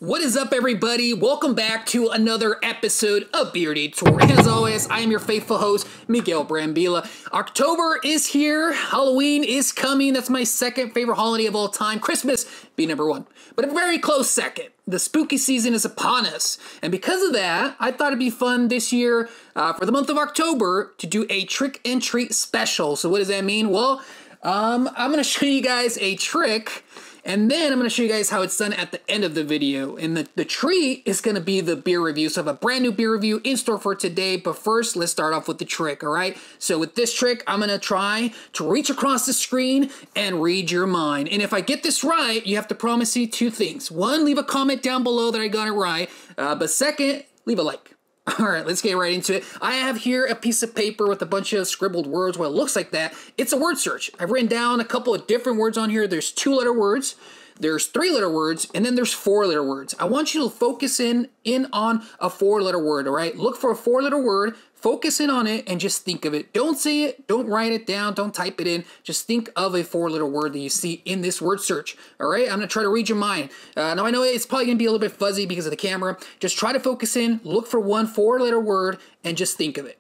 What is up, everybody? Welcome back to another episode of Beer Detour. As always, I am your faithful host, Miguel Brambila. October is here. Halloween is coming. That's my second favorite holiday of all time. Christmas being number one, but a very close second. The spooky season is upon us. And because of that, I thought it'd be fun this year for the month of October to do a trick and treat special. So what does that mean? Well, I'm going to show you guys a trick, and then I'm going to show you guys how it's done at the end of the video. And the treat is going to be the beer review. So I have a brand new beer review in store for today. But first, let's start off with the trick, all right? So with this trick, I'm going to try to reach across the screen and read your mind. And if I get this right, you have to promise me two things. One, leave a comment down below that I got it right. But second, leave a like. All right, let's get right into it. I have here a piece of paper with a bunch of scribbled words. Well, it looks like that. It's a word search. I've written down a couple of different words on here. There's 2-letter words, there's 3-letter words, and then there's 4-letter words. I want you to focus in on a 4-letter word, all right? Look for a 4-letter word, focus in on it, and just think of it. Don't say it, don't write it down, don't type it in. Just think of a 4-letter word that you see in this word search, all right? I'm going to try to read your mind. Now, I know it's probably going to be a little bit fuzzy because of the camera. Just try to focus in, look for one 4-letter word, and just think of it.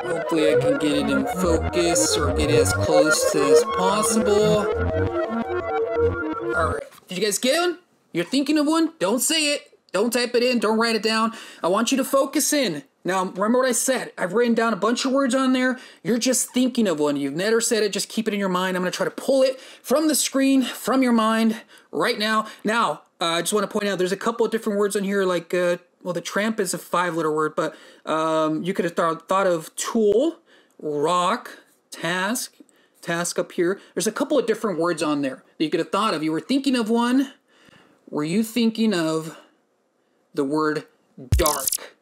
Hopefully I can get it in focus or get it as close to as possible. All right, did you guys get one? You're thinking of one? Don't say it. Don't type it in. Don't write it down. I want you to focus in. Now, remember what I said. I've written down a bunch of words on there. You're just thinking of one. You've never said it. Just keep it in your mind. I'm going to try to pull it from the screen, from your mind right now. Now, I just want to point out there's a couple of different words on here like, well, the tramp is a 5-letter word, but you could have thought of tool, rock, task up here. There's a couple of different words on there that you could have thought of. You were thinking of one. Were you thinking of the word dark?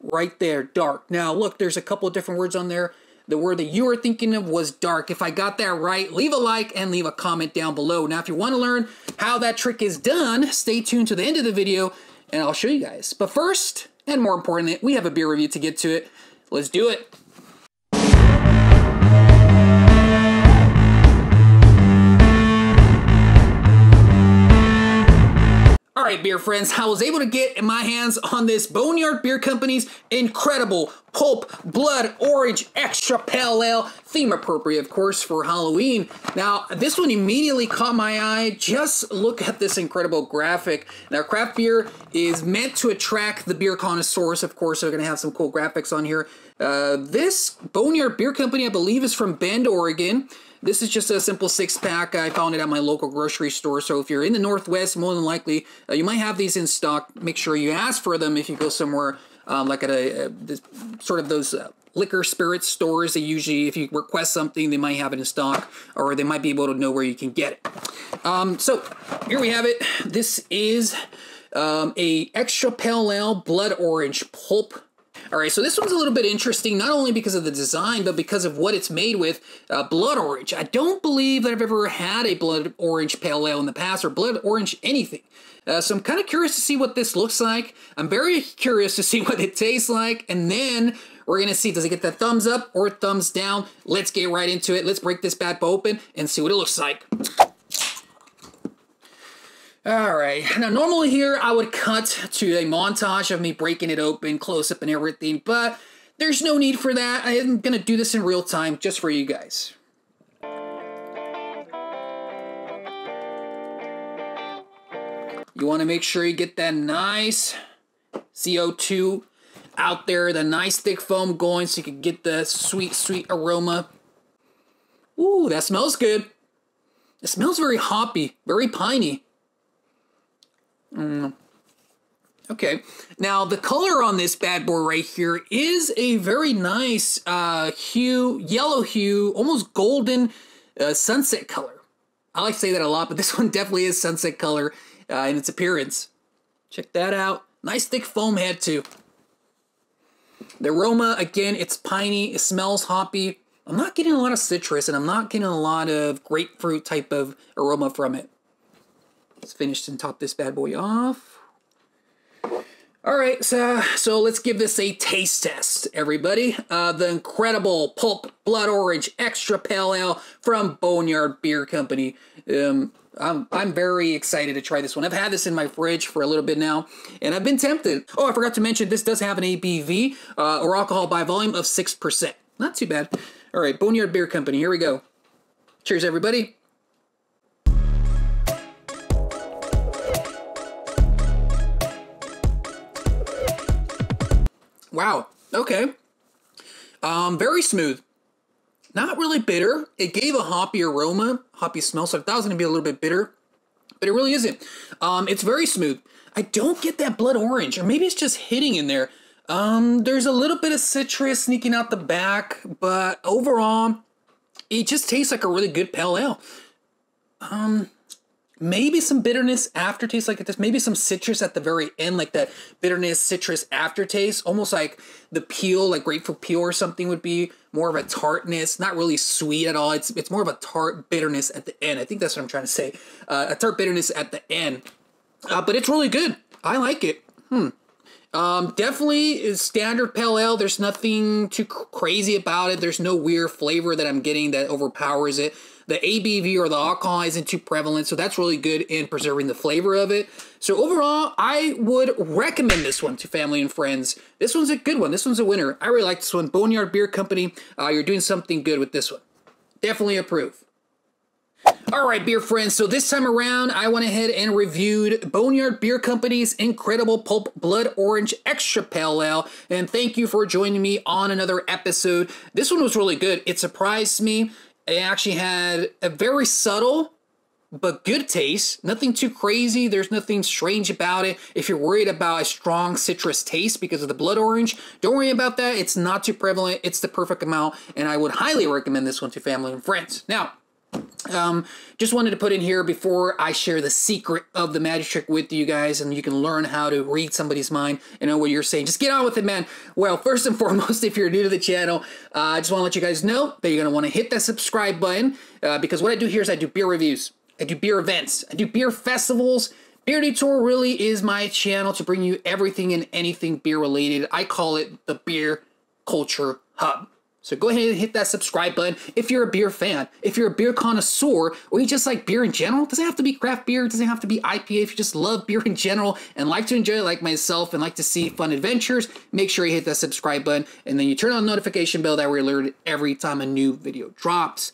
Right there, dark. Now, look, there's a couple of different words on there. The word that you were thinking of was dark. If I got that right, leave a like and leave a comment down below. Now, if you want to learn how that trick is done, stay tuned to the end of the video, and I'll show you guys. But first, and more importantly, we have a beer review to get to it. Let's do it. Alright, beer friends, I was able to get my hands on this Boneyard Beer Company's Incredible Pulp Blood Orange Extra Pale Ale, theme appropriate, of course, for Halloween. Now, this one immediately caught my eye. Just look at this incredible graphic. Now, craft beer is meant to attract the beer connoisseurs, of course. They're going to have some cool graphics on here. This Boneyard Beer Company, I believe, is from Bend, Oregon. This is just a simple 6-pack. I found it at my local grocery store. So if you're in the Northwest, more than likely, you might have these in stock. Make sure you ask for them if you go somewhere like at sort of those liquor spirits stores. They usually, if you request something, they might have it in stock, or they might be able to know where you can get it. So here we have it. This is a extra pale ale blood orange pulp. All right, so this one's a little bit interesting, not only because of the design, but because of what it's made with, blood orange. I don't believe that I've ever had a blood orange pale ale in the past, or blood orange anything. So I'm kind of curious to see what this looks like. I'm very curious to see what it tastes like, and then we're going to see, does it get the thumbs up or thumbs down? Let's get right into it. Let's break this bad boy open and see what it looks like. All right, now normally here I would cut to a montage of me breaking it open, close up and everything, but there's no need for that. I am gonna do this in real time just for you guys. You wanna make sure you get that nice CO2 out there, the nice thick foam going so you can get the sweet, sweet aroma. Ooh, that smells good. It smells very hoppy, very piney. Okay, now the color on this bad boy right here is a very nice hue, yellow hue, almost golden sunset color. I like to say that a lot, but this one definitely is sunset color in its appearance. Check that out. Nice thick foam head too. The aroma, again, it's piney, it smells hoppy. I'm not getting a lot of citrus, and I'm not getting a lot of grapefruit type of aroma from it. Let's finish and top this bad boy off. All right, so let's give this a taste test, everybody. The Incredible Pulp Blood Orange Extra Pale Ale from Boneyard Beer Company. I'm very excited to try this one. I've had this in my fridge for a little bit now, and I've been tempted. Oh, I forgot to mention, this does have an ABV, or alcohol by volume, of 6%. Not too bad. All right, Boneyard Beer Company, here we go. Cheers, everybody. Wow, okay. Very smooth. Not really bitter. It gave a hoppy aroma, hoppy smell, so I thought it was going to be a little bit bitter, but it really isn't. It's very smooth. I don't get that blood orange, or maybe it's just hitting in there. There's a little bit of citrus sneaking out the back, but overall, it just tastes like a really good pale ale. Maybe some bitterness aftertaste like this. Maybe some citrus at the very end, like that bitterness, citrus aftertaste. Almost like the peel, like grapefruit peel or something would be more of a tartness. Not really sweet at all. It's more of a tart bitterness at the end. I think that's what I'm trying to say. A tart bitterness at the end. But it's really good. I like it. Definitely is standard pale ale. There's nothing too crazy about it. There's no weird flavor that I'm getting that overpowers it. The ABV or the alcohol isn't too prevalent, so that's really good in preserving the flavor of it. So overall, I would recommend this one to family and friends. This one's a good one. This one's a winner. I really like this one. Boneyard Beer Company, you're doing something good with this one. Definitely approve. All right, beer friends, so this time around, I went ahead and reviewed Boneyard Beer Company's Incredible Pulp Blood Orange Extra Pale Ale, and thank you for joining me on another episode. This one was really good. It surprised me. It actually had a very subtle but good taste. Nothing too crazy. There's nothing strange about it. If you're worried about a strong citrus taste because of the blood orange, don't worry about that. It's not too prevalent. It's the perfect amount, and I would highly recommend this one to family and friends. Now, just wanted to put in here before I share the secret of the magic trick with you guys, and you can learn how to read somebody's mind and know what you're saying. Just get on with it, man. Well, first and foremost, if you're new to the channel, I just want to let you guys know that you're going to want to hit that subscribe button, because what I do here is I do beer reviews, I do beer events, I do beer festivals. Beer Detour really is my channel to bring you everything and anything beer related. I call it the Beer Culture Hub. So go ahead and hit that subscribe button if you're a beer fan, if you're a beer connoisseur, or you just like beer in general. It doesn't have to be craft beer, it doesn't have to be IPA. If you just love beer in general and like to enjoy it like myself and like to see fun adventures, make sure you hit that subscribe button, and then you turn on the notification bell that we're alerted every time a new video drops.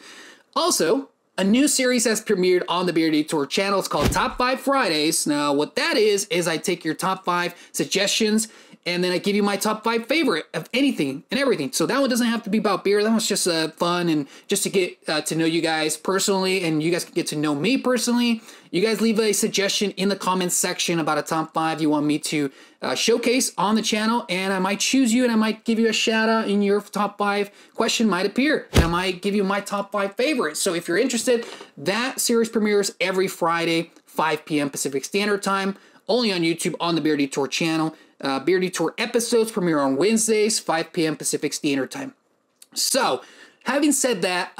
Also, a new series has premiered on the Beer Detour channel. It's called Top 5 Fridays. Now, what that is I take your top 5 suggestions, and then I give you my top 5 favorite of anything and everything. So that one doesn't have to be about beer. That one's just fun and just to get to know you guys personally, and you guys can get to know me personally. You guys leave a suggestion in the comments section about a top 5 you want me to showcase on the channel, and I might choose you and I might give you a shout out in your top 5 question might appear. And I might give you my top 5 favorites. So if you're interested, that series premieres every Friday, 5 p.m. Pacific Standard Time, only on YouTube on the Beer Detour channel. Beer Detour episodes premiere on Wednesdays, 5 p.m. Pacific Standard Time. So, having said that,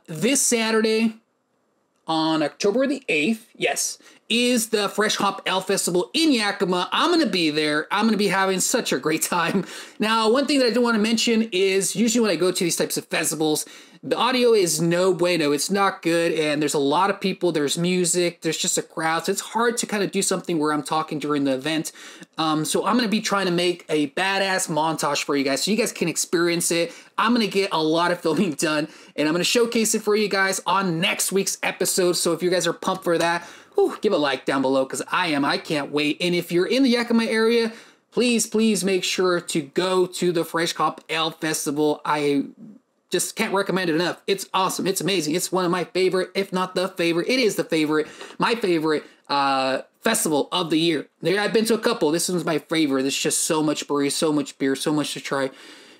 this Saturday, on October the 8th, yes, is the Fresh Hop Ale Festival in Yakima. I'm going to be there. I'm going to be having such a great time. Now, one thing that I do want to mention is usually when I go to these types of festivals, the audio is no bueno. It's not good, and there's a lot of people. There's music. There's just a crowd, so it's hard to kind of do something where I'm talking during the event. So I'm going to be trying to make a badass montage for you guys so you guys can experience it. I'm going to get a lot of filming done, and I'm going to showcase it for you guys on next week's episode. So if you guys are pumped for that, give a like down below, because I am. I can't wait. And if you're in the Yakima area, please make sure to go to the Fresh Hop Ale Festival. I just can't recommend it enough. It's awesome. It's amazing. It's one of my favorite, if not the favorite. It is the favorite, my favorite festival of the year. I've been to a couple. This one's my favorite. There's just so much brewery, so much beer, so much to try.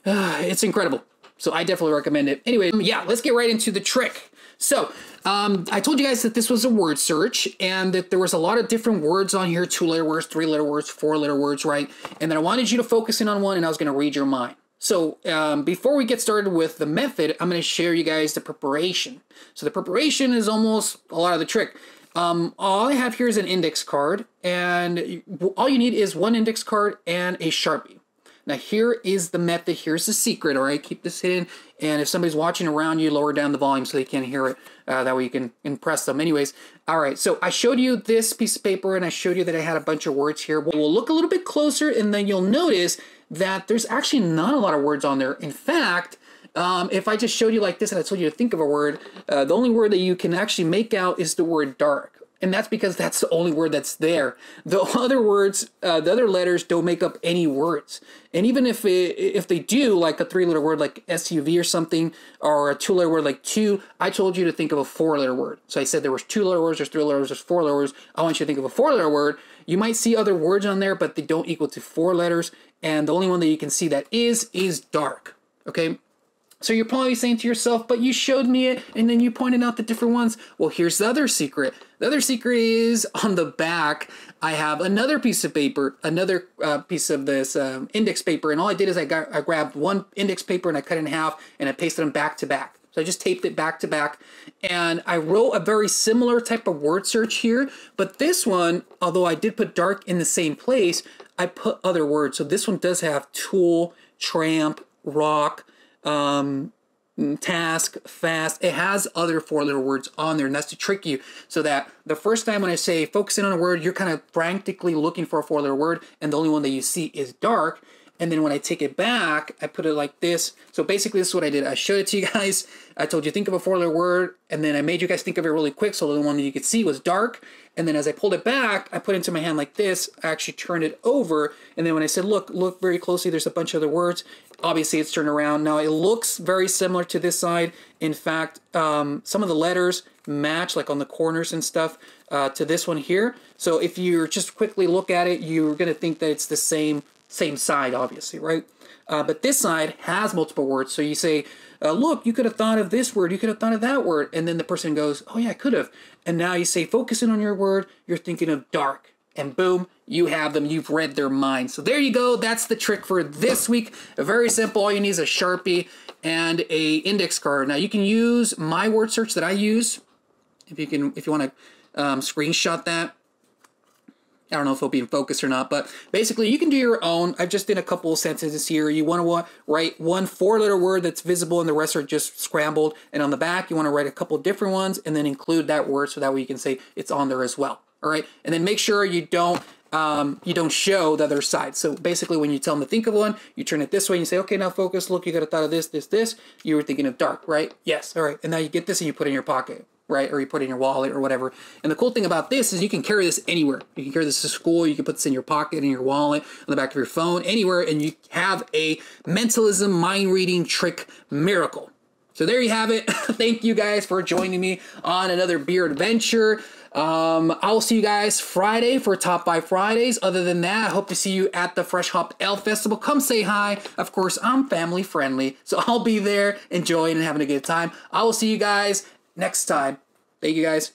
It's incredible. So I definitely recommend it. Anyway, yeah, let's get right into the trick. So, I told you guys that this was a word search, and that there was a lot of different words on here, 2-letter words, 3-letter words, 4-letter words, right? And then I wanted you to focus in on one, and I was going to read your mind. So, before we get started with the method, I'm going to share you guys the preparation. So the preparation is almost a lot of the trick. All I have here is an index card, and all you need is one index card and a Sharpie. Now here is the method, here's the secret, all right? Keep this hidden, and if somebody's watching around you, lower down the volume so they can't hear it. That way you can impress them. Anyways, all right, so I showed you this piece of paper, and I showed you that I had a bunch of words here. We'll look a little bit closer, and then you'll notice that there's actually not a lot of words on there. In fact, if I just showed you like this and I told you to think of a word, the only word that you can actually make out is the word dark. And that's because that's the only word that's there. The other words, the other letters don't make up any words. And even if they do, like a 3-letter word like SUV or something, or a 2-letter word like two, I told you to think of a 4-letter word. So I said there was 2-letter words, there's 3 letters, there's 4 letters. I want you to think of a 4-letter word. You might see other words on there, but they don't equal to 4 letters. And the only one that you can see that is dark. Okay? So you're probably saying to yourself, but you showed me it, and then you pointed out the different ones. Well, here's the other secret. The other secret is on the back, I have another piece of paper, another piece of this index paper, and all I did is I grabbed one index paper and I cut it in half, and I pasted them back to back. So I just taped it back to back, and I wrote a very similar type of word search here, but this one, although I did put dark in the same place, I put other words. So this one does have tool, tramp, rock, task, fast. It has other 4-letter words on there, and that's to trick you so that the first time when I say focus in on a word, you're kind of frantically looking for a 4-letter word, and the only one that you see is dark. And then when I take it back, I put it like this. So basically this is what I did. I showed it to you guys. I told you think of a 4-letter word, and then I made you guys think of it really quick, so the one that you could see was dark. And then as I pulled it back, I put it into my hand like this. I actually turned it over, and then when I said look very closely, there's a bunch of other words. Obviously it's turned around. Now it looks very similar to this side. In fact, some of the letters match, like on the corners and stuff, to this one here. So if you just quickly look at it, you're gonna think that it's the same side, obviously, right? But this side has multiple words. So you say, look, you could have thought of this word, you could have thought of that word, and then the person goes, oh yeah, I could have. And now you say, focus in on your word, you're thinking of dark, and boom, you have them, you've read their mind. So there you go, that's the trick for this week. Very simple, all you need is a Sharpie and a index card. Now you can use my word search that I use, if you want to screenshot that. I don't know if it'll be in focus or not, but basically you can do your own. I've just did a couple of sentences here. You want to write one 4-letter word that's visible and the rest are just scrambled. And on the back, you want to write a couple different ones and then include that word so that way you can say it's on there as well. All right. And then make sure you don't show the other side. So basically when you tell them to think of one, you turn it this way and you say, okay, now focus. Look, you got to thought of this. You were thinking of dark, right? Yes. All right. And now you get this and you put it in your pocket. Right, or you put it in your wallet or whatever. And the cool thing about this is you can carry this anywhere. You can carry this to school, you can put this in your pocket, in your wallet, on the back of your phone, anywhere, and you have a mentalism, mind-reading trick miracle. So there you have it. Thank you guys for joining me on another beer adventure. I'll see you guys Friday for Top 5 Fridays. Other than that, I hope to see you at the Fresh Hop Ale Festival. Come say hi. Of course, I'm family friendly, so I'll be there enjoying and having a good time. I will see you guys next time. Thank you guys.